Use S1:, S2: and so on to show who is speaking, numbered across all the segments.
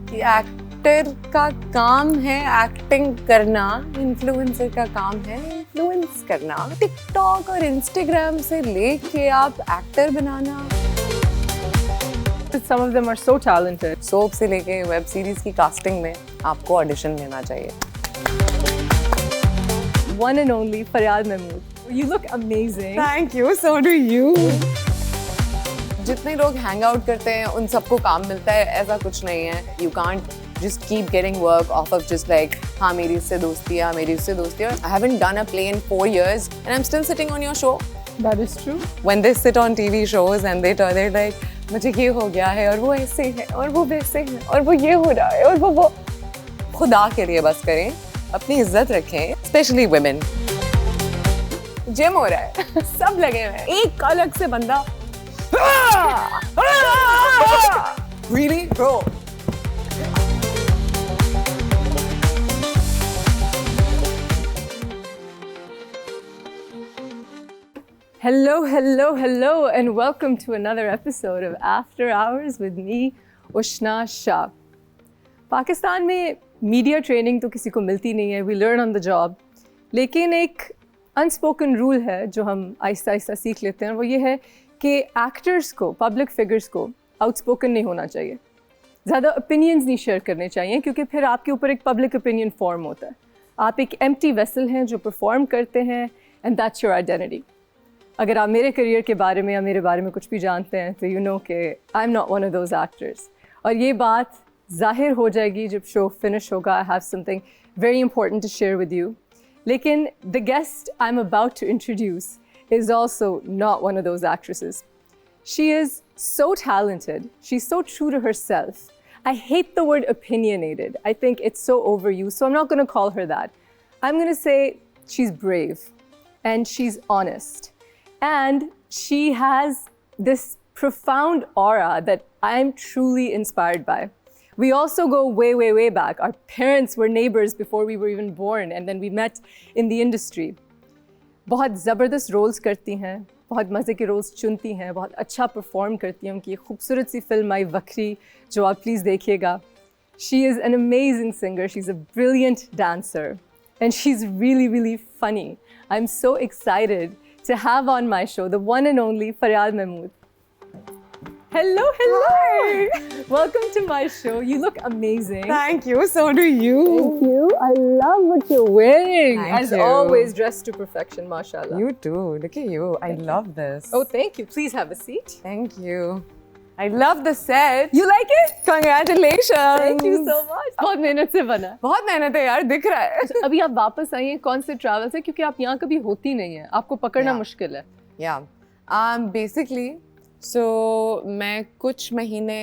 S1: कि एक्टर का काम है एक्टिंग करना, इन्फ्लुएंसर का काम है इन्फ्लुएंस करना। टिकटॉक और इंस्टाग्राम से लेके आप actor banana.
S2: Some of them are so talented.
S1: Soap से लेके वेब सीरीज की कास्टिंग में आपको ऑडिशन लेना चाहिए।
S2: One and only Faryal Mahmood. You look amazing.
S1: Thank you, so do you. जितने लोग हैंग आउट करते हैं उन सबको काम मिलता है, ऐसा कुछ नहीं है। You can't just keep getting work off of just like हाँ मेरी इससे दोस्ती है, मेरी उससे दोस्ती है। I haven't done a play in 4 years and I'm still sitting on your show.
S2: That is true.
S1: When they sit on TV shows and they're like मुझे ये हो गया है और वो ऐसे है और वो वैसे है और वो ये हो रहा है और वो खुदा के लिए बस करें, अपनी इज्जत रखें, स्पेशली वुमेन। जिम हो रहा है, सब लगे हुए हैं, एक अलग से बंदा Really bro?
S2: Hello, and welcome to another episode of After Hours with me, Ushna Shah. Pakistan में मीडिया ट्रेनिंग तो किसी को मिलती नहीं है, we learn on the job. लेकिन एक अनस्पोकन रूल है जो हम आहिस्ता आहिस्ता सीख लेते हैं, वो ये है कि एक्टर्स को, पब्लिक फिगर्स को आउटस्पोकन नहीं होना चाहिए, ज़्यादा ओपिनियंस नहीं शेयर करने चाहिए, क्योंकि फिर आपके ऊपर एक पब्लिक ओपिनियन फॉर्म होता है। आप एक एम्प्टी वेसल हैं जो परफॉर्म करते हैं, एंड दैट्स योर आइडेंटिटी। अगर आप मेरे करियर के बारे में या मेरे बारे में कुछ भी जानते हैं तो यू नो कि I am not one of those actors. और ये बात ज़ाहिर हो जाएगी जब शो फिनिश होगा। I have something very important to share with you. लेकिन the guest I am about to introduce is also not one of those actresses. She is so talented. She's so true to herself. I hate the word opinionated. I think it's so overused, so I'm not going to call her that. I'm going to say she's brave and she's honest. And she has this profound aura that I'm truly inspired by. We also go way, way, way back. Our parents were neighbors before we were even born, and then we met in the industry. बहुत ज़बरदस्त roles करती हैं, बहुत मज़े के roles चुनती हैं, बहुत अच्छा परफॉर्म करती हैं। उनकी खूबसूरत सी फिल्म आई वक्री जो आप प्लीज़ देखिएगा। She is an amazing singer, she is a brilliant dancer and she is really really funny. I am so excited to have on my show the one and only Faryal Mahmood. Hello.
S1: Hi.
S2: Welcome to my show. You look amazing.
S1: Thank you, so do you.
S2: Thank you. I love what you're wearing.
S1: Thank
S2: As
S1: you.
S2: always, dressed to perfection, mashallah.
S1: You too, look at you. I love this.
S2: Oh, thank you. Please have a seat.
S1: Thank you. I love the set.
S2: You like it?
S1: Congratulations.
S2: Thank you so much. बहुत मेहनत से बना।
S1: बहुत मेहनत है यार, दिख रहा है।
S2: अभी आप वापस आई हैं कौन से ट्रैवल से? क्योंकि आप यहाँ कभी होती नहीं है, आपको पकड़ना मुश्किल है।
S1: Yeah. Basically, so मैं कुछ महीने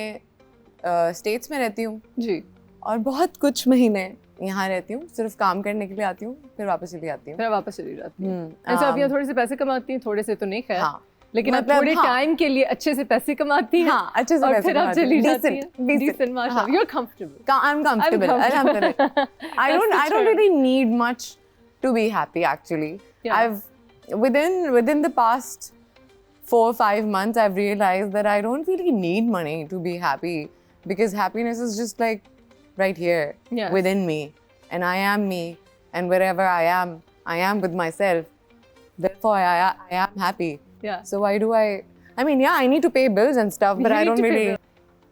S1: स्टेट्स में रहती हूँ
S2: जी,
S1: और बहुत कुछ महीने यहाँ रहती हूँ, सिर्फ काम करने के लिए आती हूँ, फिर वापस चली आती हूँ।
S2: फिर वापस चली जाती हूँ। ऐसा आप यहाँ थोड़े से पैसे कमाती हैं, थोड़े से तो नहीं खैर,
S1: हाँ,
S2: लेकिन आप थोड़े टाइम के लिए अच्छे से पैसे कमाती हैं।
S1: हाँ, अच्छे से
S2: और
S1: पैसे
S2: फिर आप चली जाती हैं।
S1: Decent,
S2: Decent, माशाल्लाह। You're comfortable.
S1: I'm comfortable. Alhamdulillah. I don't really need much to be happy actually.
S2: Yeah.
S1: I've within the past 4-5 months I've realized that I don't really need money to be happy, because happiness is just like right here within me, and I am me, and wherever I am with myself. Therefore I am happy.
S2: Yeah.
S1: So why do I mean, yeah, I need to pay bills and stuff, but I don't really.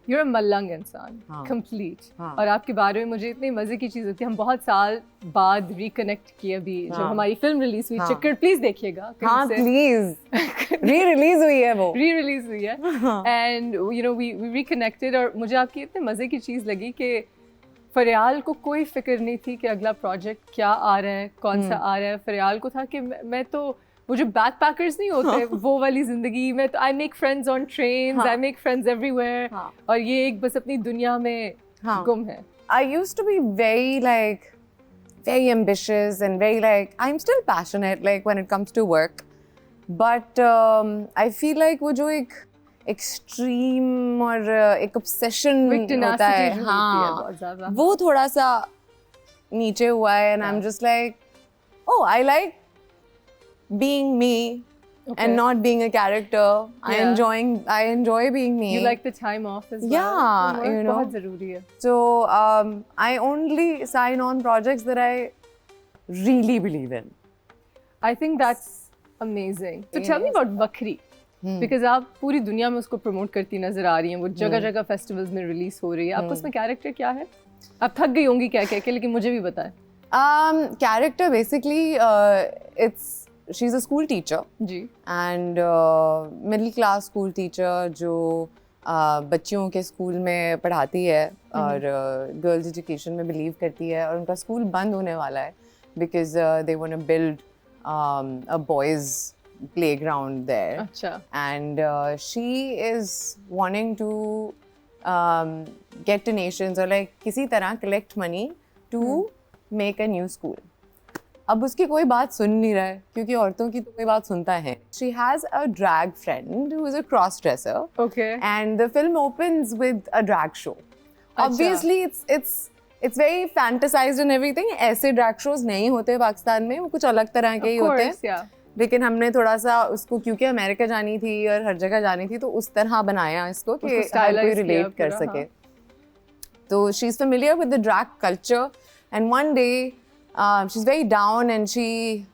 S2: You're a मलंग इंसान, complete. और आपके बारे में मुझे इतनी मजे की चीज़ होती है। हम बहुत साल बाद रिकनेक्ट किए अभी, जब हमारी फिल्म रिलीज हुई चिक्कर, प्लीज देखिएगा।
S1: हाँ प्लीज, री-रिलीज हुई है वो,
S2: री-रिलीज हुई है, and you know we reconnected. और मुझे आपकी इतने मजे की चीज़ लगी कि फरयाल को कोई फिक्र नहीं थी कि अगला प्रोजेक्ट क्या आ रहा है, कौन सा आ रहा है। फरयाल को था कि मैं तो, वो जो बैकपैकर्स नहीं होते वो वाली जिंदगी में, तो I make friends on trains, I make friends everywhere, और ये एक बस अपनी दुनिया में गुम है।
S1: I used to be very ambitious and very like, I'm still passionate like when it comes to work, but I feel like वो जो एक extreme और एक obsession होता है, हाँ, वो थोड़ा सा नीचे हुआ है, and I'm just like, oh, I like being me and not being a character. I enjoy being me.
S2: You like the time off as well.
S1: Yeah, you know.
S2: बहुत ज़रूरी है.
S1: So I only sign on projects that I really believe in.
S2: I think that's amazing. So tell me about Vakri. Because आप पूरी दुनिया में उसको promote करती नजर आ रही हैं, वो जगह-जगह फेस्टिवल्स में रिलीज हो रही है. आपको उसमें कैरेक्टर क्या है? आप थक गई होंगी क्या कह के, लेकिन मुझे भी बताएं.
S1: Character basically she's a school teacher.
S2: Ji.
S1: And middle class school teacher जो बच्चियों के स्कूल में पढ़ाती है और गर्ल्स एजुकेशन में बिलीव करती है, और उनका स्कूल बंद होने वाला है because they want to build a boys playground there.
S2: अच्छा.
S1: And she is wanting to get donations or like किसी तरह collect money to make a new school. अब उसकी कोई बात सुन नहीं रहा है क्योंकि औरतों की तो कोई बात सुनता है. She has a drag friend who is a cross dresser.
S2: Okay.
S1: And the film opens with a drag show. Obviously it's very fantasized and everything. ऐसे drag shows नहीं होते पाकिस्तान में, वो कुछ अलग तरह के ही होते हैं.
S2: Yeah.
S1: लेकिन हमने थोड़ा सा उसको, क्योंकि अमेरिका जानी थी और हर जगह जानी थी, तो उस तरह बनाया इसको कि हर कोई रिलेट कर सके. तो she is familiar with the drag culture, and one day she's very down and she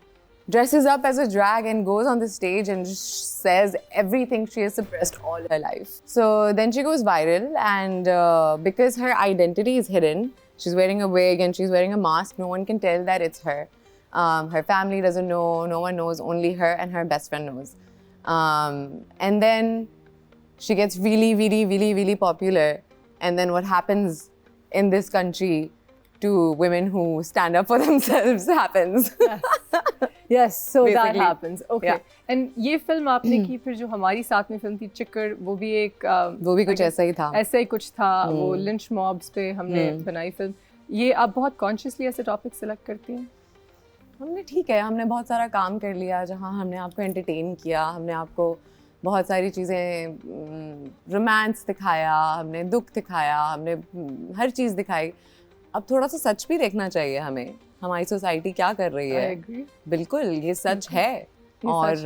S1: dresses up as a drag and goes on the stage and just says everything she has suppressed all her life. So then she goes viral, and because her identity is hidden, she's wearing a wig and she's wearing a mask, no one can tell that it's her. Her family doesn't know, no one knows, only her and her best friend knows. And then she gets really, really, really, really popular. And then what happens in this country to women who stand up for themselves happens.
S2: Yes, so that
S1: Basically.
S2: happens. Okay.
S1: Yeah.
S2: And ये film आपने की, फिर जो हमारी साथ में film थी चिक्कर, वो भी एक
S1: वो भी कुछ ऐसा ही था.
S2: ऐसा ही कुछ था. वो लिंच मॉब्स पे हमने बनाई फिल्म. ये आप बहुत कॉन्शियसली ऐसे टॉपिक सेलेक्ट करती हैं?
S1: हमने ठीक है, हमने बहुत सारा काम कर लिया जहाँ हमने आपको एंटरटेन किया, हमने आपको बहुत सारी चीज़ें, रोमांस दिखाया, हमने दुख दिखाया, हमने हर चीज़ दिखाई. अब थोड़ा सा सच भी देखना चाहिए हमें, हमारी सोसाइटी क्या कर रही है.
S2: I agree.
S1: बिल्कुल, ये सच है. और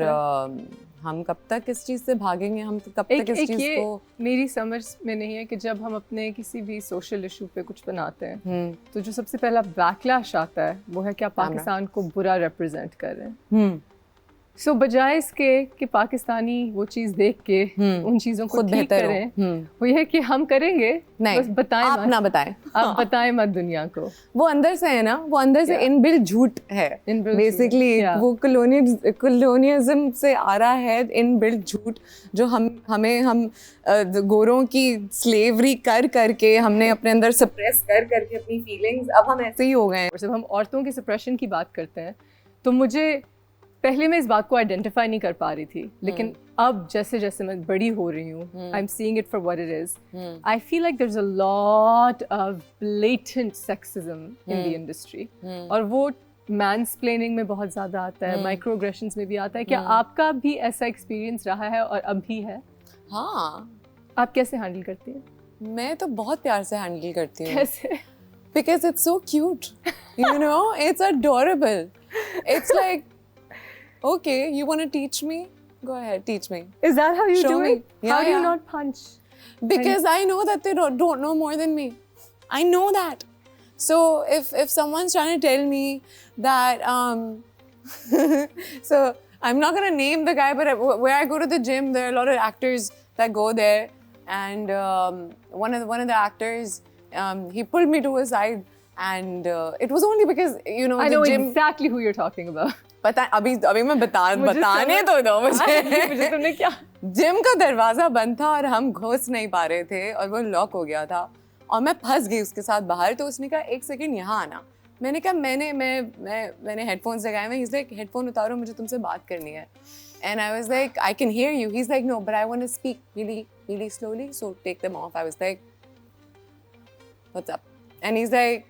S1: हम कब तक इस चीज़ से भागेंगे, हम कब तक इस चीज़ को.
S2: मेरी समझ में नहीं है कि जब हम अपने किसी भी सोशल इशू पे कुछ बनाते हैं तो जो सबसे पहला बैकलैश आता है वो है कि आप पाकिस्तान को बुरा रिप्रेजेंट कर रहे हैं. सो बजाय इसके कि पाकिस्तानी वो चीज़ देख के उन चीज़ों को ठीक करें, वो ये है कि हम करेंगे,
S1: नहीं,
S2: बस बताएं
S1: आप
S2: मत.
S1: ना बताएं.
S2: आप बताएं मत दुनिया को.
S1: वो अंदर से है ना, वो अंदर से इनबिल्ट झूठ है. बेसिकली वो कॉलोनियलिज्म से आ रहा है, इनबिल्ट झूठ जो हम गोरों की स्लेवरी कर करके हमने अपने अंदर सप्रेस कर करके अपनी फीलिंग्स, अब हम ऐसे ही हो गए हैं.
S2: जब हम औरतों के सप्रेशन की बात करते हैं तो मुझे पहले मैं इस बात को आइडेंटिफाई नहीं कर पा रही थी, लेकिन अब जैसे जैसे मैं बड़ी हो रही हूँ, I am seeing it for what it is. I feel like there is a lot of blatant sexism in the industry, और वो मैंसप्लेनिंग में बहुत ज़्यादा आता है, माइक्रोएग्रेशंस में भी आता है. क्या आपका भी ऐसा एक्सपीरियंस रहा है और अब भी है?
S1: हाँ.
S2: आप कैसे हैंडल करती हैं?
S1: मैं तो बहुत प्यार से हैंडल करती हूँ.
S2: कैसे?
S1: Because it's so cute, you know, it's adorable. It's like, okay, you want to teach me? Go ahead, teach me.
S2: Is that how you
S1: Show
S2: do
S1: me.
S2: it? How do you not punch?
S1: Because I know that they don't know more than me. I know that. So if someone's trying to tell me that, so I'm not gonna name the guy, but where I go to the gym, there are a lot of actors that go there, and one of the actors, he pulled me to a side, and it was only because, you know,
S2: I
S1: the
S2: know
S1: gym.
S2: exactly who you're talking about.
S1: पता अभी मैं बताने तो दो मुझे.
S2: तुमने क्या?
S1: Gym का दरवाजा बंद था और हम घुस नहीं पा रहे थे और वो लॉक हो गया था और मैं फंस गई उसके साथ बाहर. तो उसने कहा एक सेकंड यहाँ आना. मैंने कहा मैंने हेडफोन्स लगाए हुए. He's like हेडफोन उतारो, मुझे तुमसे बात करनी है. And I was like, I can hear you. He's like, no, but I want to speak really, really slowly, so take them off. I was like, what's up? And he's like,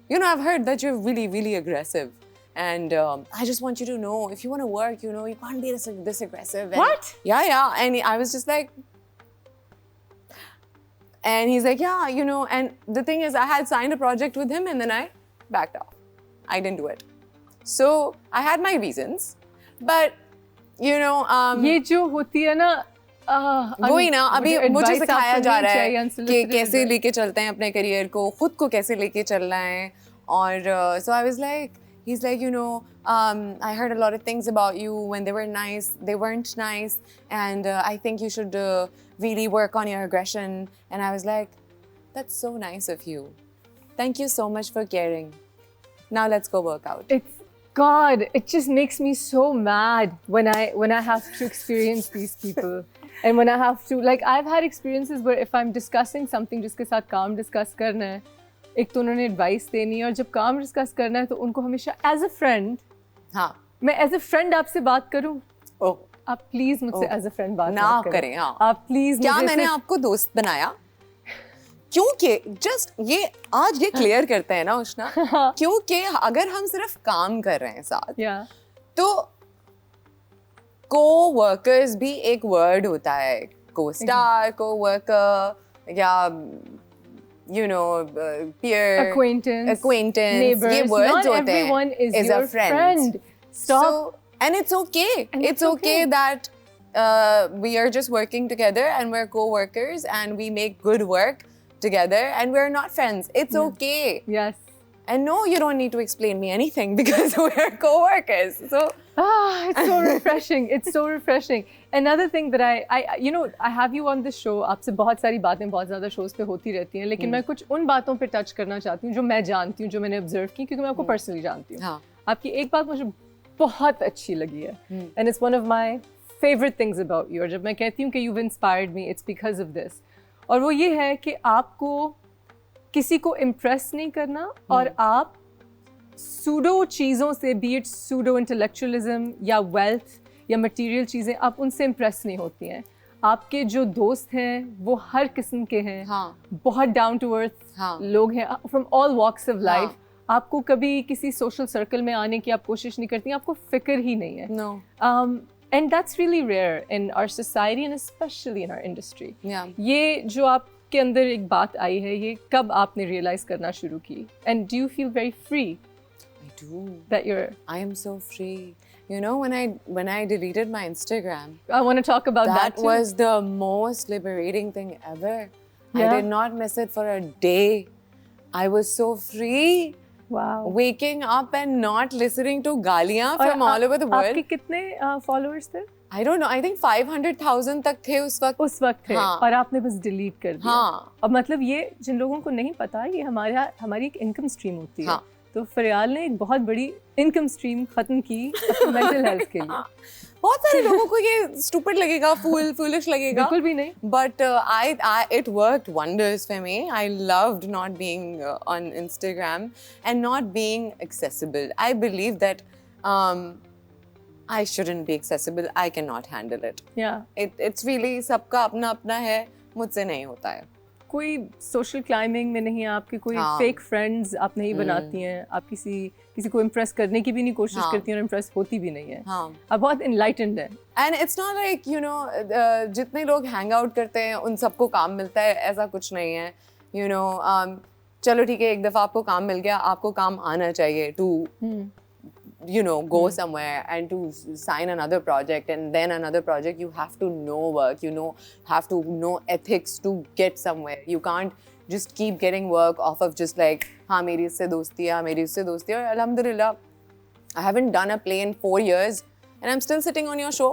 S1: you know, I've heard that you're really, really aggressive. And I just want you to know, if you want to work, you know, you can't be this aggressive. And
S2: What?
S1: Yeah. And I was just like, and he's like, yeah, you know, and the thing is, I had signed a project with him and then I backed off. I didn't do it. So I had my reasons, but you know,
S2: ये जो होती है ना
S1: वही ना, अभी मुझे सिखाया जा रहा है कि कैसे
S2: advice.
S1: लेके चलते हैं अपने करियर को, खुद को कैसे लेके चलना है. और so I was like, he's like, you know, I heard a lot of things about you when they were nice, they weren't nice, and I think you should really work on your aggression. And I was like, that's so nice of you. Thank you so much for caring. Now let's go work out.
S2: It's God, it just makes me so mad when I have to experience these people. And when I have to, like, I've had experiences where if I'm discussing something जिसके साथ काम discuss करना है, एक तो उन्होंने advice देनी है, और जब काम discuss करना है तो उनको हमेशा as a friend,
S1: हाँ,
S2: मैं as a friend आपसे बात करूँ,
S1: oh,
S2: आप please मुझसे as a friend बात
S1: ना
S2: मत
S1: करें. हाँ,
S2: आप please
S1: क्या
S2: मुझे
S1: मैंने
S2: सिर्फ-
S1: आपको दोस्त बनाया? क्योंकि जस्ट ये आज ये क्लियर करते हैं ना उष्णा, क्योंकि अगर हम सिर्फ काम कर रहे हैं साथ,
S2: Yeah.
S1: तो co-workers भी एक वर्ड होता है, co-star, co-worker, या you know, peer,
S2: Acquaintance,
S1: acquaintance,
S2: neighbors.
S1: ये words
S2: Not
S1: होते हैं.
S2: everyone is
S1: a
S2: your friend. Stop.
S1: So, and it's okay.
S2: And
S1: It's okay that we are just working together and we're co-workers and we make good work together and we're not friends. It's okay.
S2: Yes.
S1: And no, you don't need to explain me anything because we're co-workers. So,
S2: It's so refreshing. It's so refreshing. Another thing that I you know, I have you on this show. आपसे बहुत सारी बातें बहुत ज़्यादा shows पे होती रहती हैं, लेकिन मैं कुछ उन बातों पे touch करना चाहती हूँ जो मैं जानती हूँ, जो मैंने observe की, क्योंकि मैं आपको personally जानती हूँ.
S1: हाँ.
S2: आपकी एक बात मुझे बहुत अच्छी लगी है, and it's one of my favorite things about you. और जब मैं कहती हूँ कि you've inspired me, it's because of this. और वो ये है कि आपको किसी को impress नहीं करना, और आप सूडो चीज़ों से, बी इट सूडो इंटेलेक्चुअलिज्म या वेल्थ या मटेरियल चीज़ें, आप उनसे इम्प्रेस नहीं होती हैं. आपके जो दोस्त हैं वो हर किस्म के हैं,
S1: हाँ.
S2: बहुत डाउन टू अर्थ
S1: हाँ.
S2: लोग हैं, from all walks of life.
S1: हाँ.
S2: आपको कभी किसी सोशल सर्कल में आने की आप कोशिश नहीं करती, आपको फिक्र ही नहीं है.
S1: No.
S2: And that's really rare in our society and especially in our industry.
S1: Yeah.
S2: ये जो आपके अंदर एक बात आई है, ये कब आपने रियलाइज करना शुरू की? And do you feel very free
S1: I do.
S2: that you're...
S1: I am so free. You know, when I deleted my Instagram,
S2: I want to talk about that
S1: that
S2: too.
S1: was the most liberating thing ever. I
S2: Yeah.
S1: did not miss it for a day. I was so free.
S2: Wow.
S1: Waking up and not listening to गालियाँ
S2: और
S1: from all over the world.
S2: आपके कितने followers थे?
S1: I don't know. I think 500,000 तक थे उस वक्त.
S2: उस वक्त थे,
S1: हाँ.
S2: और आपने बस डिलीट कर दिया.
S1: हाँ.
S2: और मतलब ये जिन लोगों को नहीं पता, ये हमारी एक इनकम स्ट्रीम होती है.
S1: हाँ.
S2: तो फरियाल ने एक बहुत बड़ी इनकम स्ट्रीम खत्म की मेंटल हेल्थ के लिए.
S1: बहुत सारे लोगों को ये stupid लगेगा, foolish लगेगा.
S2: बिल्कुल भी नहीं.
S1: But it worked wonders for me. I loved not being on Instagram and not being accessible. I believe that I shouldn't be accessible. I cannot handle it.
S2: Yeah.
S1: It's really सबका अपना अपना है, मुझसे नहीं होता है.
S2: कोई सोशल क्लाइंबिंग में नहीं है, आपके कोई
S1: हाँ.
S2: फेक फ्रेंड्स आप नहीं बनाती हैं, आप किसी को इम्प्रेस करने की भी नहीं कोशिश
S1: हाँ.
S2: करती हैं, और इम्प्रेस होती भी नहीं है.
S1: हाँ.
S2: आप बहुत इनलाइटेंड हैं.
S1: And it's not like, you know, जितने लोग hang out करते हैं उन सबको काम मिलता है, ऐसा कुछ नहीं है. You know, चलो ठीक है, एक दफ़ा आपको काम मिल गया, आपको काम आना चाहिए to you know, go somewhere and to sign another project and then another project. You have to know work, you know, have to know ethics to get somewhere. You can't just keep getting work off of just like, हाँ मेरी इससे दोस्ती है, मेरी इससे दोस्ती है. और alhamdulillah, I haven't done a play in 4 years and I'm still sitting on your show.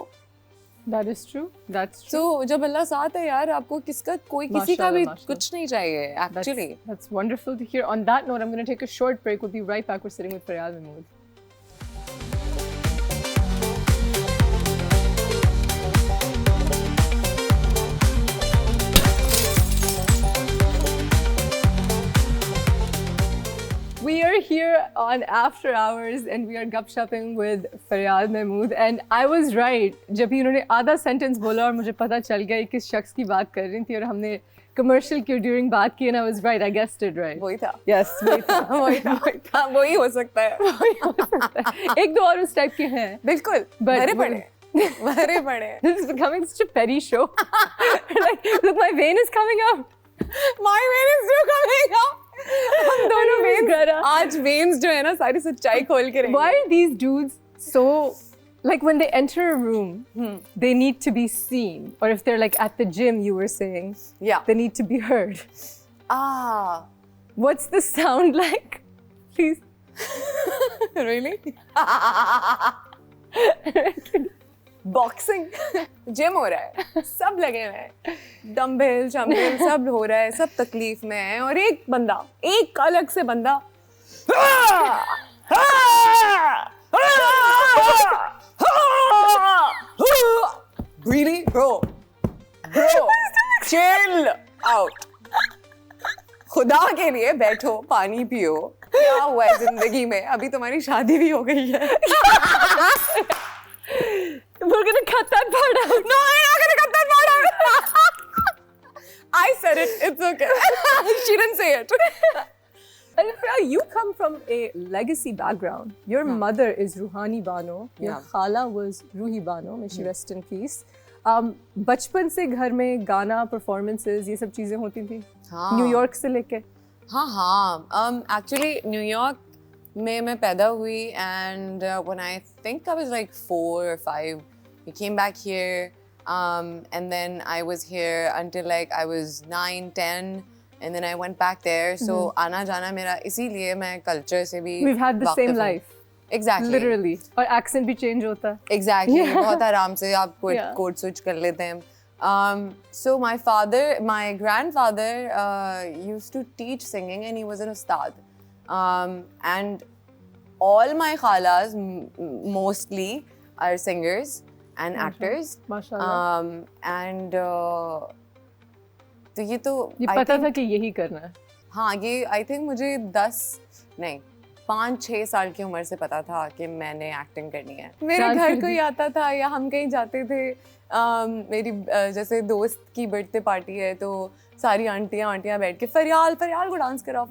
S2: That is true. That's true.
S1: So जब अल्लाह साथ है यार, आपको किसका कोई किसी का भी
S2: माशाल्लाह.
S1: कुछ नहीं चाहिए actually.
S2: That's wonderful to hear. On that note, I'm going to take a short break. We'll be right back. We're sitting with Faryal Mahmood. We are here on After Hours and we are gupshupping with Faryal Mahmood, and I was right. जब ही उन्होंने आधा sentence बोला और मुझे पता चल गया किस शख्स की बात कर रही थी, और हमने कमर्शियल के ड्यूरिंग बात की, and I was right. I guessed it right.
S1: वही था.
S2: Yes, वही था.
S1: वही हो सकता है.
S2: एक दो और उस टाइप के हैं.
S1: बिल्कुल. भरे पड़े.
S2: This is becoming such a petty show. Like, look, my vein is coming out.
S1: My vein is still coming out. हम दोनों veins, आज veins जो है ना सारी सच्चाई खोल के रहेंगे.
S2: Why are these dudes so Like when they enter a room, they need to be seen. Or if they're like at the gym, you were saying,
S1: Yeah.
S2: they need to be heard.
S1: Ah.
S2: What's the sound like? Please.
S1: Really? Boxing gym हो रहा है, सब लगे हुए हैं, dumbbell शम्बल सब हो रहा है, सब तकलीफ में है, और एक बंदा, एक अलग से बंदा Really? Bro, chill out. खुदा के लिए बैठो, पानी पियो. क्या हुआ है जिंदगी में? अभी तुम्हारी शादी भी हो गई है.
S2: We're gonna cut that part out.
S1: No, we're not gonna cut that part out. I said it. It's okay. She didn't say it.
S2: And you come from a legacy background. Your mother is Ruhani Bano. Your khala was Ruhi Bano. May she rest in peace. बचपन से घर में गाना performances ये सब चीजें होती थी.
S1: हाँ.
S2: न्यूयॉर्क से लेके.
S1: हाँ. Actually, न्यूयॉर्क में मैं पैदा हुई, and when I think I was like 4 or 5, we came back here, and then I was here until like I was 9, 10, and then I went back there. So आना जाना मेरा, इसीलिए मैं culture से भी
S2: We've had the same life.
S1: Exactly.
S2: Literally. और accent भी change होता है.
S1: Exactly. बहुत आराम से आप code switch कर लेते हैं. So my grandfather used to teach singing, and he was an ustad. And all my khalas mostly are singers and actors.
S2: MashaAllah.
S1: And तो ये
S2: पता था कि यही करना है.
S1: हाँ, ये I think मुझे 5-6 साल की उम्र से पता था कि मैंने एक्टिंग करनी है. मेरे घर कोई आता था या हम कहीं जाते थे, मेरी जैसे दोस्त की बर्थडे पार्टी है तो सारी आंटियां बैठ के फरियाल को डांस कराओ,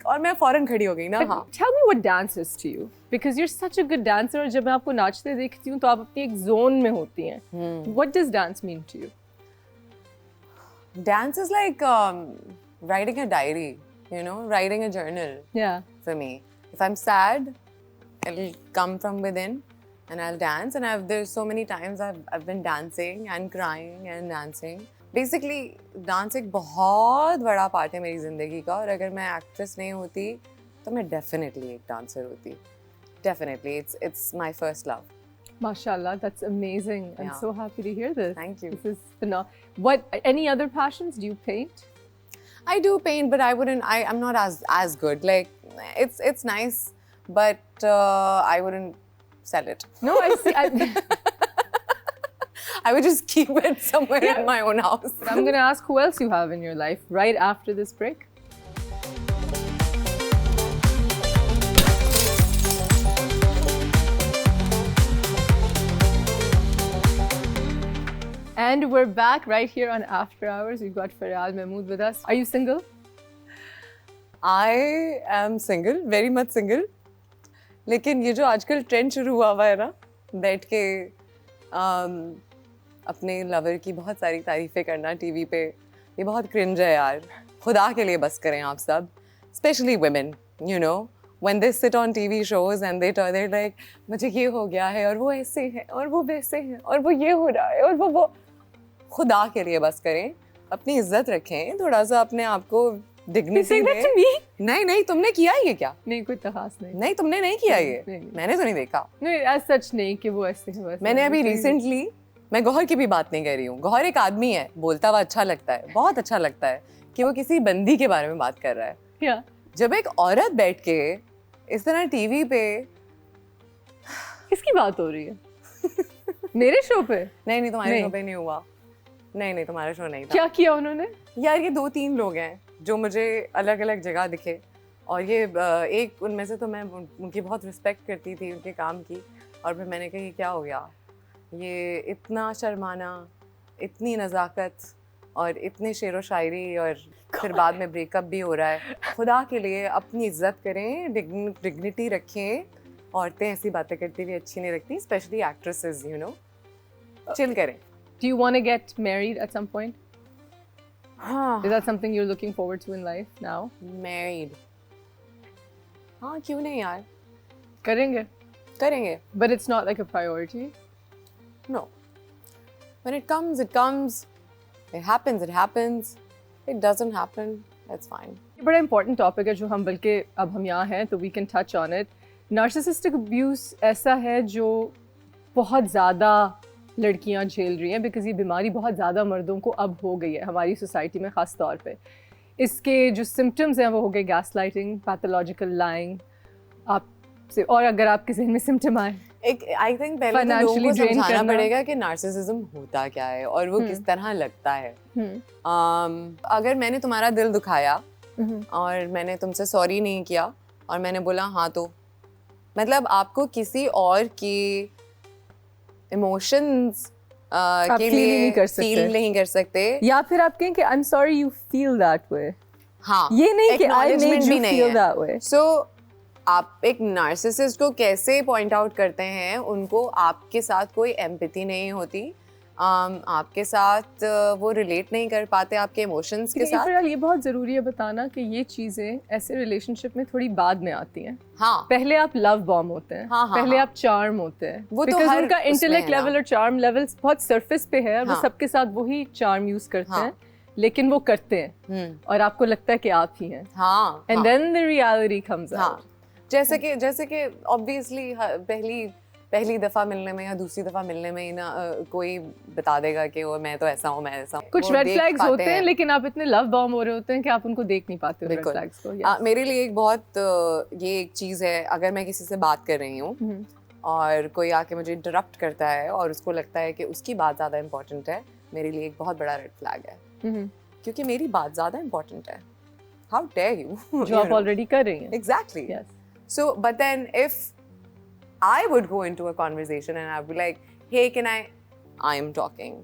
S1: और मैं फौरन खड़ी हो गई ना. हाँ.
S2: Tell me what dance is to you, because you're such a good dancer. और जब मैं आपको नाचते देखती हूँ तो आप अपनी एक जोन में होती हैं. What does dance mean to you?
S1: Dance is like writing a diary, writing a journal.
S2: Yeah.
S1: For me, if I'm sad, it'll come from within, and I'll dance. And there's so many times I've been dancing and crying and dancing. Basically, dance एक बहुत बड़ा part है मेरी जिंदगी का, और अगर मैं एक्ट्रेस नहीं होती तो मैं definitely एक डांसर होती. Definitely, it's my first love.
S2: MashaAllah, that's amazing. I'm so happy to hear this.
S1: Thank you.
S2: This is phenomenal. What? Any other passions? Do you paint?
S1: I do paint, but I'm not as good. Like it's nice, but I wouldn't sell it.
S2: No, I see.
S1: I would just keep it somewhere in my own house.
S2: I'm going to ask who else you have in your life right after this break. And we're back right here on After Hours. We've got Faryal Mahmood with us. Are you single?
S1: I am single, very much single. लेकिन ये जो आजकल trend शुरू हुआ है ना, बैठ के अपने लवर की बहुत सारी तारीफें करना टीवी पे, ये बहुत क्रिंज है यार. खुदा के लिए बस करें आप सब, especially women, when they sit on TV shows and they're like, मुझे ये हो गया है और वो ऐसे है और वो वैसे है और वो ये हो रहा है और वो. खुदा के लिए बस करें, अपनी इज्जत रखें, थोड़ा सा अपने आप को डिग्निटी दें. नहीं, तुमने किया ये क्या?
S2: नहीं, कोई तखास
S1: नहीं, तुमने नहीं किया ये. मैंने तो नहीं देखा.
S2: नहीं, as such नहीं कि वो ऐसे है.
S1: मैंने अभी रिसेंटली, मैं गौहर की भी बात नहीं कर रही हूँ, गौहर एक आदमी है, बोलता हुआ अच्छा लगता है, बहुत अच्छा लगता है कि वो किसी बंदी के बारे में बात कर रहा है.
S2: Yeah.
S1: जब एक औरत बैठ के इस तरह टीवी पे,
S2: किसकी बात हो रही है? मेरे शो पे?
S1: नहीं, तुम्हारे शो पे नहीं हुआ. नहीं, तुम्हारा शो नहीं था.
S2: क्या किया उन्होंने?
S1: यार ये 2-3 लोग हैं जो मुझे अलग अलग जगह दिखे, और ये एक उनमें से तो मैं उनकी बहुत रिस्पेक्ट करती थी, उनके काम की, और फिर मैंने कहा क्या हो गया, ये इतना शर्माना, इतनी नज़ाकत और इतनी शेर व शायरी, और फिर बाद में ब्रेकअप भी हो रहा है. खुदा के लिए अपनी इज्जत करें, डिग्निटी रखें. औरतें ऐसी बातें करती हुई अच्छी नहीं लगती, स्पेशली एक्ट्रेसेस, चिल करें.
S2: Do you want to get married at some point?
S1: हाँ.
S2: Is that something you're looking forward to in life now?
S1: Married. हाँ, क्यों नहीं यार.
S2: करेंगे.
S1: करेंगे.
S2: But it's not like a priority.
S1: No. When it comes, it comes. It happens, it happens. It doesn't happen, that's fine.
S2: ये बड़ा important topic है जो हम बल्कि अब हम यहाँ हैं तो we can touch on it. Narcissistic abuse ऐसा है जो बहुत ज़्यादा लड़कियाँ झेल रही हैं because ये बीमारी बहुत ज़्यादा मर्दों को अब हो गई है हमारी सोसाइटी में ख़ास तौर पे. इसके जो symptoms हैं वो हो गए gaslighting, pathological lying, आपसे और अगर आपके ज़हन में symptom आए
S1: एक आई थिंक पहले तो लोगों को समझाना पड़ेगा कि नार्सिसिज्म होता क्या है और वो किस तरह लगता है. अगर मैंने तुम्हारा दिल दुखाया और मैंने तुमसे सॉरी नहीं किया और मैंने बोला हाँ तो मतलब आपको किसी और की इमोशंस के लिए फील नहीं कर सकते
S2: या फिर आप कहें कि I am sorry you feel that way.
S1: हाँ
S2: ये नहीं कि I made you feel that way.
S1: So आप एक नार्सिसिस्ट को कैसे पॉइंट आउट करते हैं उनको आपके साथ कोई एम्पैथी नहीं होती, आपके साथ वो रिलेट नहीं कर पाते आपके इमोशंस के साथ.
S2: ये बहुत ज़रूरी है बताना कि ये चीज़ें ऐसे रिलेशनशिप में थोड़ी बाद में आती हैं.
S1: हाँ.
S2: पहले आप लव बॉम्ब होते हैं. हाँ, पहले आप चार्म होते हैं.
S1: वो तो हर
S2: उनका इंटेलेक्ट लेवल और चार्म लेवल बहुत सरफेस पे है और वो सबके साथ वही चार्म यूज करते हैं लेकिन वो करते हैं और आपको लगता है कि आप ही हैं.
S1: हाँ.
S2: And then the reality comes out.
S1: जैसे कि ऑब्वियसली पहली दफा मिलने में या दूसरी दफा मिलने में ना कोई बता देगा कि वो मैं तो ऐसा हूँ मैं ऐसा हूँ.
S2: कुछ रेड फ्लैग्स होते हैं लेकिन आप इतने लव बॉम्ब हो रहे होते हैं कि आप उनको देख नहीं पाते रेड फ्लैग्स को.
S1: मेरे लिए एक बहुत ये एक चीज़ है अगर मैं किसी से बात कर रही हूँ और कोई आके मुझे इंटरप्ट करता है और उसको लगता है कि उसकी बात ज़्यादा इम्पोर्टेंट है, मेरे लिए एक बहुत बड़ा रेड फ्लैग है क्योंकि मेरी बात ज़्यादा इम्पोर्टेंट है. हाउ डेयर यू
S2: जो आप ऑलरेडी कर रही हैं.
S1: Exactly. So, but then if I would go into a conversation and I'd be like, hey, I'm talking.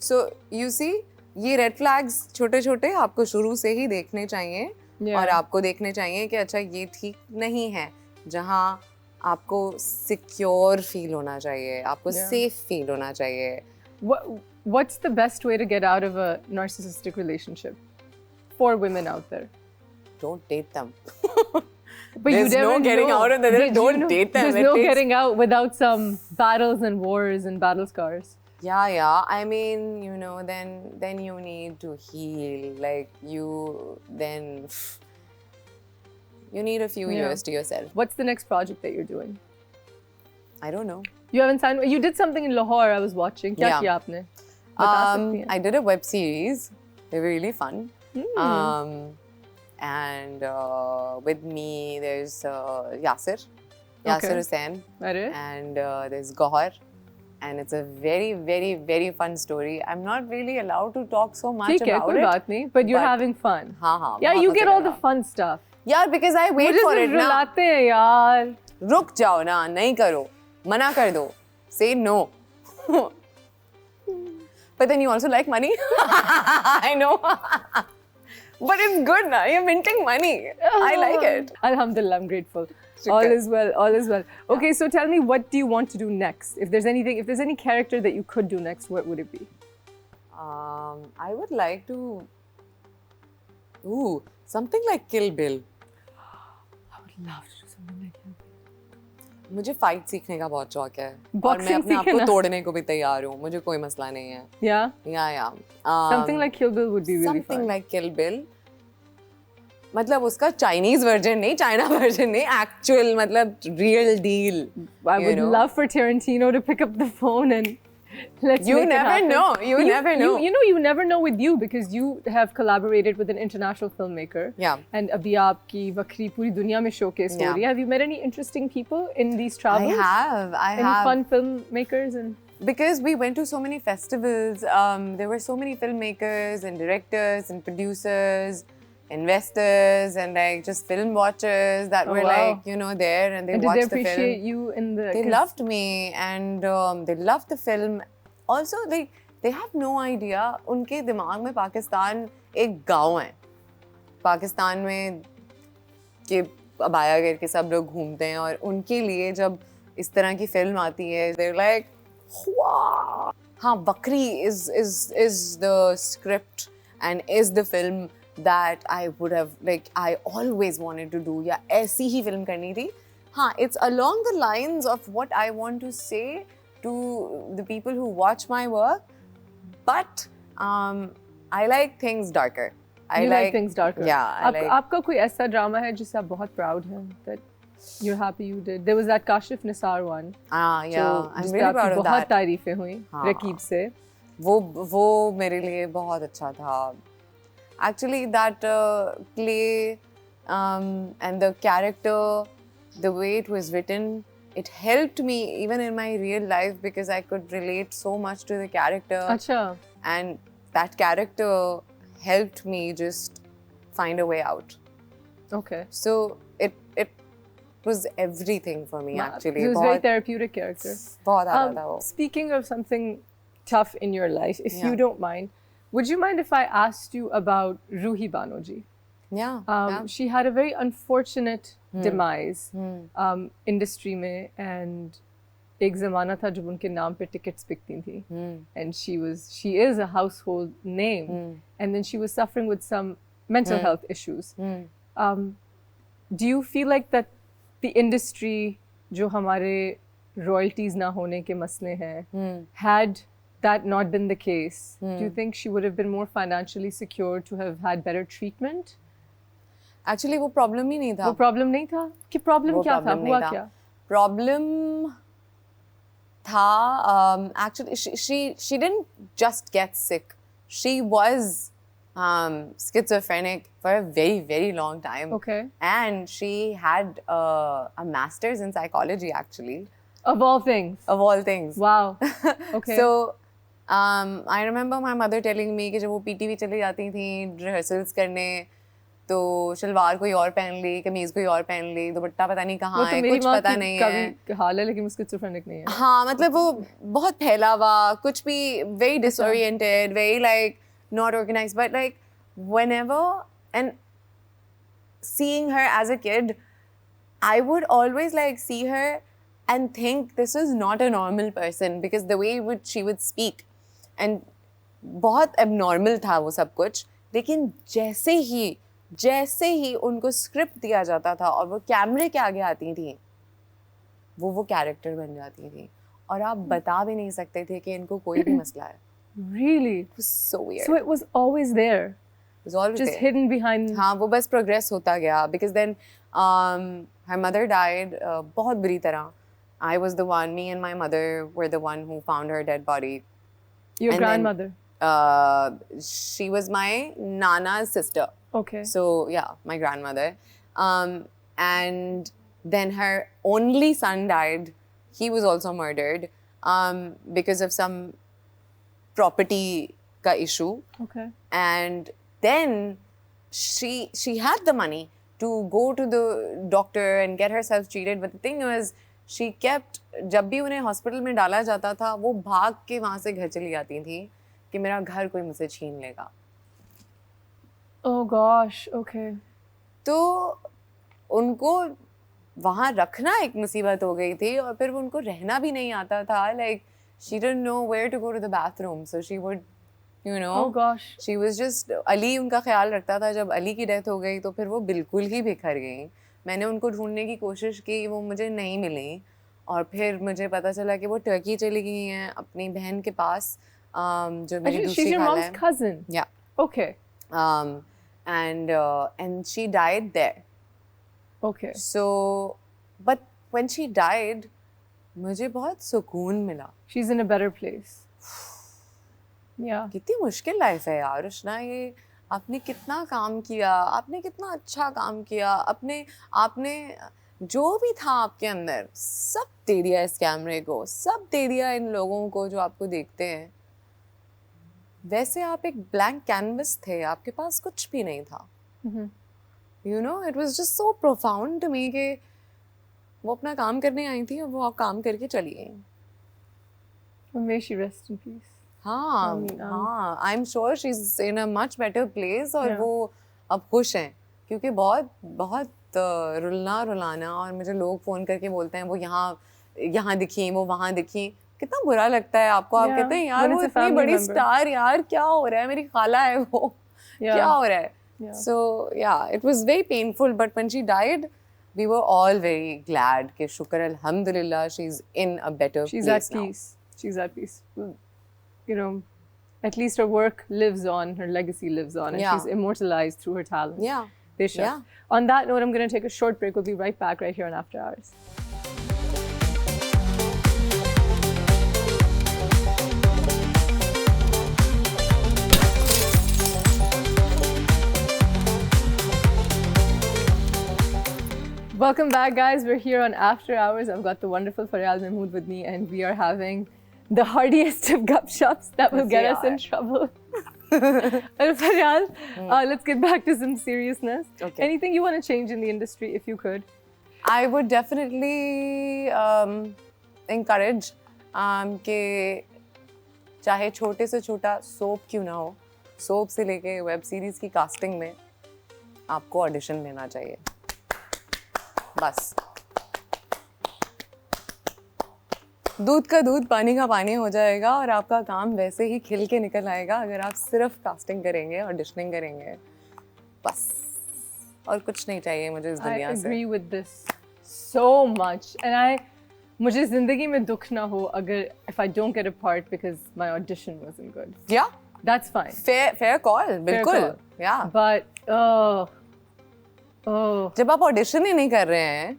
S1: So, you see, ये red flags छोटे-छोटे आपको शुरू से ही देखने चाहिए और आपको देखने चाहिए कि अच्छा ये ठीक नहीं है. जहाँ आपको secure feel होना चाहिए, आपको safe feel होना चाहिए.
S2: What's the best way to get out of a narcissistic relationship for women out there?
S1: Don't date them.
S2: But
S1: there's no getting out of that. Don't date them.
S2: There's no getting out without some battles and wars and battle scars.
S1: Yeah. I mean, then you need to heal. Like then you need a few years to yourself.
S2: What's the next project that you're doing?
S1: I don't know.
S2: You haven't signed. You did something in Lahore. I was watching. क्या किया आपने?
S1: I did a web series. They were really fun. And with me there's Yasir Hussain, and there's Gohar, and it's a very very very fun story. I'm not really allowed to talk so much about it,
S2: but you're having fun.
S1: Yeah,
S2: you get all the fun stuff.
S1: Yeah, because I wait for it ना.
S2: रुलाते हैं यार.
S1: रुक जाओ ना, नहीं करो, मना कर दो, say no. But then you also like money. I know. But it's good now. You're minting money. I like it.
S2: Alhamdulillah, I'm grateful. All is well. Okay, so tell me, what do you want to do next? If there's any character that you could do next, what would it be?
S1: I would like to. Something like Kill Bill.
S2: I would love to do something like Kill Bill.
S1: मुझे fight सीखने का बहुत शौक है और मैं अपने आप को तोड़ने को भी तैयार हूँ. मुझे कोई मसला नहीं है.
S2: Yeah. Something like Kill Bill would be really fun.
S1: Something like Kill Bill. मतलब उसका चाइनीज वर्जन नहीं, चाइना वर्जन नहीं, एक्चुअल मतलब real deal.
S2: I would love for Tarantino to pick up the phone and let's
S1: You never know. You never know.
S2: You never know with you because you have collaborated with an international filmmaker.
S1: Yeah.
S2: And अभी आपकी वक्री पूरी दुनिया में showcase हो रही है. Have you met any interesting people in these travels?
S1: I have.
S2: Any fun filmmakers and.
S1: Because we went to so many festivals, there were so many filmmakers and directors and producers, investors and like just film watchers that were like there and they watched the film.
S2: Did they appreciate you in the?
S1: They loved me and they loved the film. Also, they have no idea. उनके दिमाग में पाकिस्तान एक गाँव है. पाकिस्तान में के abaya करके सब लोग घूमते हैं और उनके लिए जब इस तरह की फिल्म आती है, they're like, wow. हाँ, बकरी is the script and is the film that I would have I always wanted to do. या ऐसी ही फिल्म करनी थी. हाँ, it's along the lines of what I want to say to the people who watch my work, but I like things darker.
S2: You like things darker.
S1: Yeah,
S2: आपका कोई ऐसा drama है जिससे आप बहुत proud हैं that you're happy you did? There was that Kashif Nisar one.
S1: Yeah, I'm really proud of that.
S2: बहुत तारीफें हुई रकीब से.
S1: वो मेरे लिए बहुत अच्छा था. Actually, that play and the character, the way it was written, it helped me even in my real life because I could relate so much to the character.
S2: अच्छा.
S1: And that character helped me just find a way out.
S2: Okay.
S1: So it was everything for me actually.
S2: It was a very therapeutic character.
S1: बहुत ज़्यादा था वो.
S2: Speaking of something tough in your life, if you don't mind, would you mind if I asked you about Ruhi Banoji?
S1: Yeah.
S2: She had a very unfortunate demise industry में, and एक ज़माना था जब उनके नाम पे tickets बिकती थी, and she is a household name, and then she was suffering with some mental health issues. Do you feel like that the industry जो हमारे royalties ना होने के मसले हैं, had that not been the case, do you think she would have been more financially secure to have had better treatment?
S1: Actually, वो problem ही नहीं था.
S2: वो problem नहीं था? कि problem क्या था? हुआ क्या?
S1: Problem था, actually she didn't just get sick. She was schizophrenic for a very, very long time.
S2: Okay.
S1: And she had a master's in psychology actually.
S2: Of all things.
S1: Of all things.
S2: Wow. Okay.
S1: So I remember my mother telling me कि जब वो PTV चली जाती थी rehearsals करने, तो शलवार कोई और पहन ली, कमीज कोई और पहन ली, दुपट्टा पता नहीं कहाँ है, कुछ पता नहीं है.
S2: हाल है लेकिन उसके schizophrenic नहीं है.
S1: हाँ, मतलब वो बहुत फैला हुआ, कुछ भी very disoriented, very like not organized, but like whenever, and seeing her as a kid, I would always like see her and think this is not a normal person because the way she would speak and बहुत abnormal था वो सब कुछ. लेकिन जैसे ही उनको script दिया जाता था और वो कैमरे के आगे आती थी, वो कैरेक्टर बन जाती थी और आप बता भी नहीं सकते थे कि इनको कोई भी मसला है.
S2: Really?
S1: It was so weird.
S2: So it was always there.
S1: It was always
S2: just
S1: there.
S2: Hidden behind.
S1: हाँ, वो बस progress होता गया because then her mother died बहुत बुरी तरह. I was the one, me and my mother were the one who found her dead body.
S2: Your
S1: and
S2: grandmother?
S1: Then, she was my Nana's sister.
S2: Okay.
S1: So yeah, my grandmother. And then her only son died. He was also murdered because of some property ka issue.
S2: Okay.
S1: And then she had the money to go to the doctor and get herself treated. But the thing was, she kept, जब भी उन्हें hospital में डाला जाता था, वो भाग के वहाँ से घर चली जाती थी कि मेरा घर कोई मुझसे छीन लेगा.
S2: Oh gosh, okay.
S1: तो उनको वहाँ रखना एक मुसीबत हो गई थी और फिर उनको रहना भी नहीं आता था. Like she didn't know where to go to the bathroom, so she would, you know.
S2: Oh gosh.
S1: She was just, Ali उनका ख्याल रखता था. जब अली की डेथ हो गई तो फिर वो बिल्कुल ही बिखर गई. मैंने उनको ढूंढने की कोशिश की, वो मुझे नहीं मिली और फिर मुझे पता चला कि वो टर्की चली गई हैं अपनी बहन के पास, जो मेरी दूसरी खाला है.
S2: She's your mom's cousin?
S1: Yeah.
S2: Okay.
S1: And she died there.
S2: Okay.
S1: So, but when she died, मुझे बहुत सुकून मिला.
S2: She's in a better place. Yeah.
S1: कितनी मुश्किल लाइफ है यार उष्णा. ये आपने कितना काम किया, आपने कितना अच्छा काम किया, आपने जो भी था आपके अंदर सब दे दिया इस कैमरे को, सब दे दिया इन लोगों को जो आपको देखते हैं. वैसे आप एक ब्लैंक कैनवस थे, आपके पास कुछ भी नहीं था. You know, it was just so profound to me कि वो अपना काम करने आई थी और वो काम करके चली गई.
S2: May she rest in peace.
S1: हाँ, I'm sure she's in a much better place और वो अब खुश हैं क्योंकि बहुत रुलाना और मुझे लोग फ़ोन करके बोलते हैं वो यहाँ दिखी, वो वहाँ दिखी. कितना बुरा लगता है आपको. आप कहते हैं यार वो इतनी बड़ी स्टार, यार क्या हो रहा है, मेरी खाला है वो, क्या हो रहा है. So yeah, it was very painful, but when she died, we were all very glad कि शुक्र अल्हम्दुलिल्लाह she's in a better
S2: She's
S1: place
S2: at
S1: now.
S2: peace. She's at peace. You know, at least her work lives on, her legacy lives on, and
S1: Yeah.
S2: she's immortalized through her talent.
S1: Yeah.
S2: Beshak.
S1: Yeah.
S2: On that note, I'm going to take a short break. We'll be right back right here on After Hours. Welcome back, guys. We're here on After Hours. I've got the wonderful Faryal Mahmood with me, and we are having the hardiest of gupshops that will get us in trouble. Well, Faryal, let's get back to some seriousness.
S1: Okay.
S2: Anything you want to change in the industry, if you could?
S1: I would definitely encourage कि चाहे छोटे से छोटा soap क्यों ना हो, soap से लेके वेब सीरीज की कास्टिंग में आपको ऑडिशन लेना चाहिए. बस दूध का दूध पानी का पानी हो जाएगा और आपका काम वैसे ही खिल के निकल आएगा अगर आप सिर्फ कास्टिंग करेंगे, ऑडिशनिंग करेंगे. बस और कुछ नहीं चाहिए मुझे इस दुनिया से.
S2: I agree with this so much, and मुझे जिंदगी में दुख ना हो अगर if I don't get a part because my audition wasn't good.
S1: Yeah,
S2: That's fine.
S1: fair call, बिल्कुल.
S2: call.
S1: Yeah.
S2: But
S1: जब आप ऑडिशन ही नहीं कर रहे हैं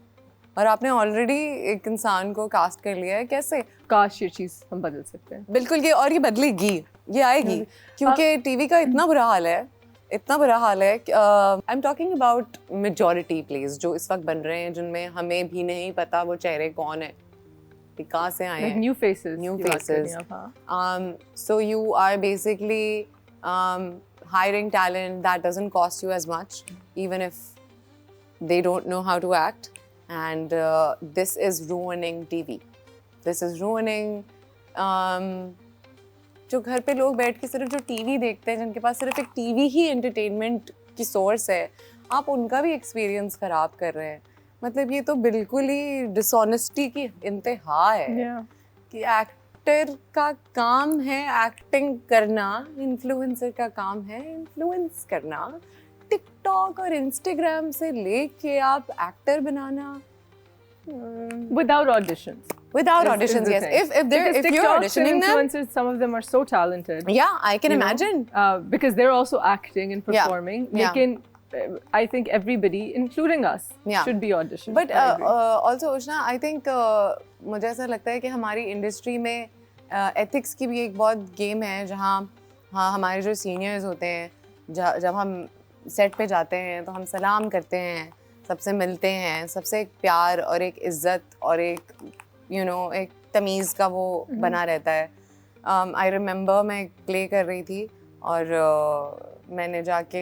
S1: और आपने ऑलरेडी एक इंसान को कास्ट कर लिया है, कैसे?
S2: काश ये चीज़ हम बदल सकते हैं.
S1: बिल्कुल. ये बदलेगी, ये आएगी, क्योंकि टीवी का इतना बुरा हाल है. I am talking about majority place जो इस वक्त बन रहे हैं जिनमें हमें भी नहीं पता वो चेहरे कौन है, कहाँ से आए हैं.
S2: New faces.
S1: New faces. So you are basically hiring talent that doesn't cost you as much, even if they don't know how to act. And this is ruining TV. This is ruining जो घर पे लोग बैठ के सिर्फ जो TV देखते हैं, जिनके पास सिर्फ एक टीवी ही एंटरटेनमेंट की सोर्स है, आप उनका भी एक्सपीरियंस खराब कर रहे हैं. मतलब ये तो बिल्कुल ही डिसऑनेस्टी की इंतहा है. कि एक्टर का काम है एक्टिंग करना, इन्फ्लुएंसर का काम है इन्फ्लुएंस करना. टिकटॉक और इंस्टाग्राम से लेके आप actor banana.
S2: Without auditions.
S1: Without auditions, yes. If you're auditioning them,
S2: influencers, some of them are so talented.
S1: Yeah, I can imagine.
S2: Because they're also acting and performing.
S1: Yeah.
S2: Lekin, I think everybody, including us, should be auditioned.
S1: But also, Ushna, I think मुझे ऐसा लगता है कि हमारी industry में ethics की भी एक बहुत गेम है, जहाँ हमारे जो सीनियर्स होते हैं, जब हम सेट पे जाते हैं तो हम सलाम करते हैं, सबसे मिलते हैं, सबसे एक प्यार और एक इज्जत और एक एक तमीज़ का वो बना रहता है. आई रिमेंबर मैं एक प्ले कर रही थी और मैंने जाके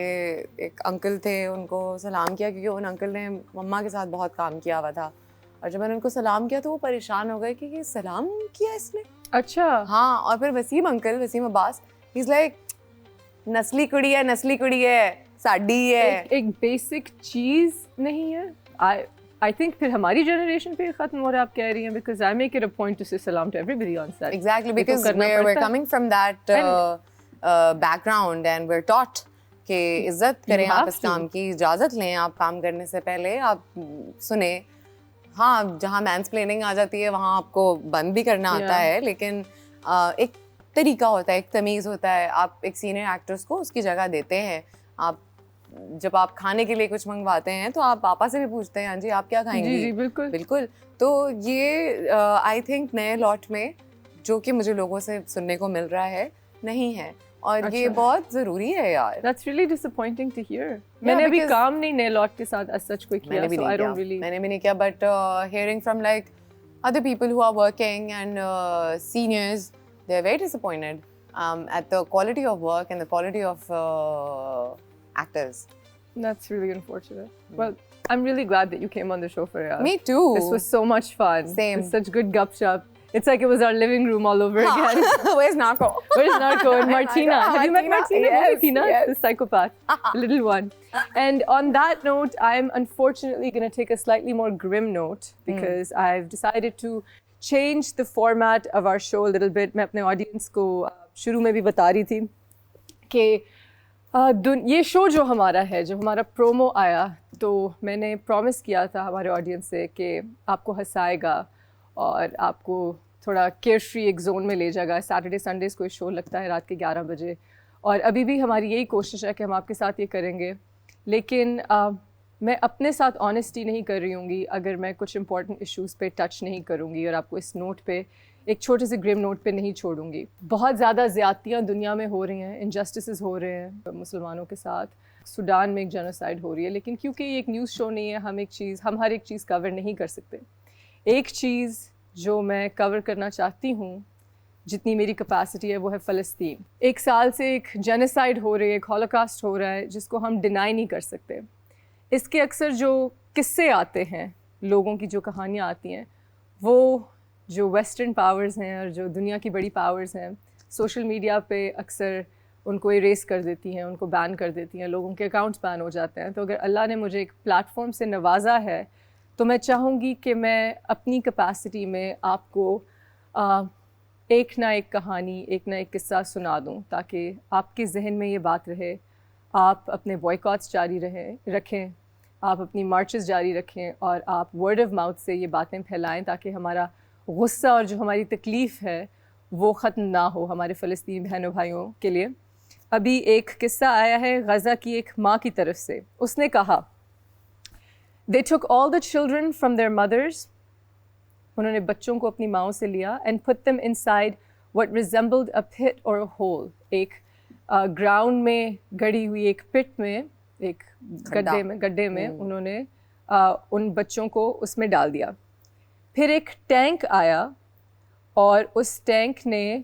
S1: एक अंकल थे, उनको सलाम किया क्योंकि उन अंकल ने मम्मा के साथ बहुत काम किया हुआ था. और जब मैंने उनको सलाम किया तो वो परेशान हो गए कि ये सलाम किया इसने.
S2: अच्छा.
S1: हाँ. और फिर Wasim Abbas, he is like नस्ली कुड़ी है साड़ी है.
S2: एक बेसिक चीज़ नहीं है. I think फिर हमारी generation पे खत्म हो रहा है, आप कह रही हैं, because I make it a point to say salam to everybody on set.
S1: Exactly, because we're coming from that background and we're taught कि इज्जत करें आप इस काम की, इजाज़त लें आप काम करने से पहले, आप सुने. हाँ, जहाँ mansplaining आ जाती है वहाँ आपको बंद भी करना आता है, लेकिन एक तरीका होता है, एक तमीज़ होता है. आप एक सीनियर एक्ट्रेस को उसकी जगह देते हैं. आप जब आप खाने के लिए कुछ मंगवाते हैं तो आप पापा से भी पूछते हैं, हाँ जी आप क्या खाएंगी.
S2: जी बिल्कुल.
S1: तो ये आई थिंक नए लॉट में जो कि मुझे लोगों से सुनने को मिल रहा है नहीं है, और ये बहुत ज़रूरी है यार.
S2: That's really disappointing to hear. मैंने अभी काम नहीं नए लॉट के साथ as such कोई किया,
S1: मैंने भी नहीं किया, but hearing from like other people who are working and seniors, they're very disappointed at the quality of work and the quality of actors.
S2: That's really unfortunate. Well, I'm really glad that you came on the show, Faryal.
S1: Me too.
S2: This was so much fun.
S1: Same.
S2: It's such good gupshup. It's like it was our living room all over again.
S1: Where's Narco?
S2: Where's Narco and Martina? Have you met Martina?
S1: Yes.
S2: The psychopath, the little one. And on that note, I'm unfortunately going to take a slightly more grim note because I've decided to change the format of our show a little bit. मैं अपने audience को शुरू में भी बता रही थी कि ये शो जो हमारा है, जो हमारा प्रोमो आया तो मैंने प्रॉमिस किया था हमारे ऑडियंस से कि आपको हंसाएगा और आपको थोड़ा केयर फ्री एक जोन में ले जाएगा। सैटरडे संडेज़ को शो लगता है रात के 11 बजे, और अभी भी हमारी यही कोशिश है कि हम आपके साथ ये करेंगे। लेकिन मैं अपने साथ ऑनेस्टी नहीं कर रही हूँगी अगर मैं कुछ इंपॉर्टेंट इश्यूज़ पे टच नहीं करूँगी और आपको इस नोट पे, एक छोटे से ग्रिम नोट पे नहीं छोड़ूंगी। बहुत ज़्यादा ज़्यादतियाँ दुनिया में हो रही हैं, इनजस्टिसेस हो रहे हैं मुसलमानों के साथ। सूडान में एक जेनोसाइड हो रही है, लेकिन क्योंकि ये एक न्यूज़ शो नहीं है, हम हर एक चीज़ कवर नहीं कर सकते। एक चीज़ जो मैं कवर करना चाहती हूँ, जितनी मेरी कैपेसिटी है, वो है फ़लस्तीन। 1 साल से एक जेनोसाइड हो रही है, एक हॉलोकॉस्ट हो रहा है, जिसको हम डिनाई नहीं कर सकते। इसके अक्सर जो किस्से आते हैं, लोगों की जो कहानियाँ आती हैं, वो जो वेस्टर्न पावर्स हैं और जो दुनिया की बड़ी पावर्स हैं, सोशल मीडिया पे अक्सर उनको इरेज कर देती हैं, उनको बैन कर देती हैं, लोगों के अकाउंट्स बैन हो जाते हैं। तो अगर अल्लाह ने मुझे एक प्लेटफॉर्म से नवाजा है, तो मैं चाहूँगी कि मैं अपनी कैपेसिटी में आपको एक ना एक कहानी, एक ना एक किस्सा सुना दूँ, ताकि आपके जहन में ये बात रहे। आप अपने बॉयकॉट्स जारी रखें, आप अपनी मार्चेस जारी रखें, और आप वर्ड ऑफ माउथ से ये बातें फैलाएं, ताकि हमारा गुस्सा और जो हमारी तकलीफ़ है वो ख़त्म ना हो हमारे फ़लस्तीनी बहनों भाइयों के लिए। अभी एक किस्सा आया है गज़ा की एक माँ की तरफ से। उसने कहा, They took all the children from their mothers, उन्होंने बच्चों को अपनी माँओं से लिया, and put them inside what resembled a pit or a hole, एक ग्राउंड में गड़ी हुई एक पिट में, एक गड्ढे में उन्होंने उन बच्चों को उसमें डाल दिया। फिर एक टैंक आया और उस टैंक ने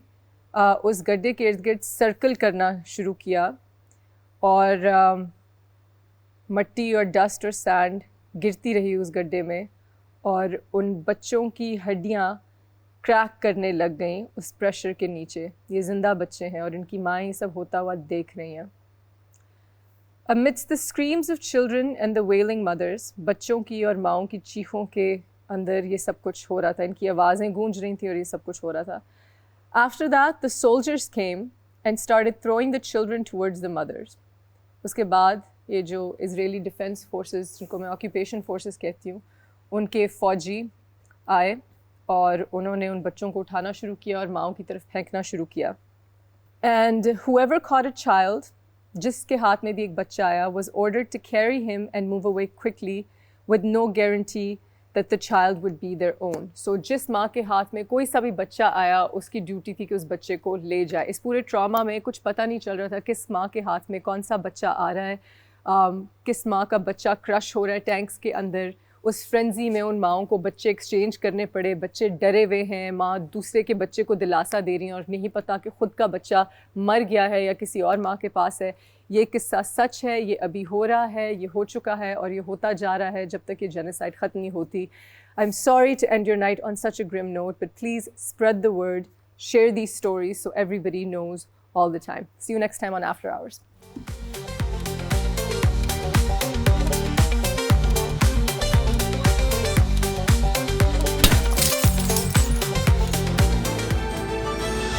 S2: उस गड्ढे के इर्द गिर्द सर्कल करना शुरू किया, और मट्टी और डस्ट और सैंड गिरती रही उस गड्ढे में, और उन बच्चों की हड्डियाँ क्रैक करने लग गईं उस प्रेशर के नीचे। ये ज़िंदा बच्चे हैं और इनकी माएँ ये सब होता हुआ देख रही हैं। Amidst the screams of children and the wailing mothers, बच्चों की और माँओं की चीखों के अंदर ये सब कुछ हो रहा था, इनकी आवाज़ें गूंज रही थी और ये सब कुछ हो रहा था। After that, the soldiers came and started throwing the children towards the mothers. उसके बाद ये जो इजरायली डिफेंस फोर्सेस, जिनको मैं ऑक्यूपेशन फोर्सेस कहती हूँ, उनके फ़ौजी आए और उन्होंने उन बच्चों को उठाना शुरू किया और माँओं की तरफ फेंकना शुरू किया। And whoever caught a child, जिसके हाथ में भी एक बच्चा आया, was ordered to carry him and move away quickly with no guarantee that the child would be their own. So जिस माँ के हाथ में कोई सा भी बच्चा आया, उसकी ड्यूटी थी कि उस बच्चे को ले जाए। इस पूरे ट्रॉमा में कुछ पता नहीं चल रहा था किस माँ के हाथ में कौन सा बच्चा आ रहा है, किस माँ का बच्चा क्रश हो रहा है टैंक्स के अंदर। उस फ्रेंजी में उन माँओं को बच्चे एक्सचेंज करने पड़े, बच्चे डरे हुए हैं, माँ दूसरे के बच्चे को दिलासा दे रही हैं और नहीं पता कि ख़ुद का बच्चा मर गया है या किसी और माँ के पास है। ये किस्सा सच है, ये अभी हो रहा है, ये हो चुका है और ये होता जा रहा है जब तक ये जेनोसाइड ख़त्म नहीं होती। I'm sorry to end your night on such a grim note, but please spread the word, share these stories so everybody knows all the time. See you next time on After Hours.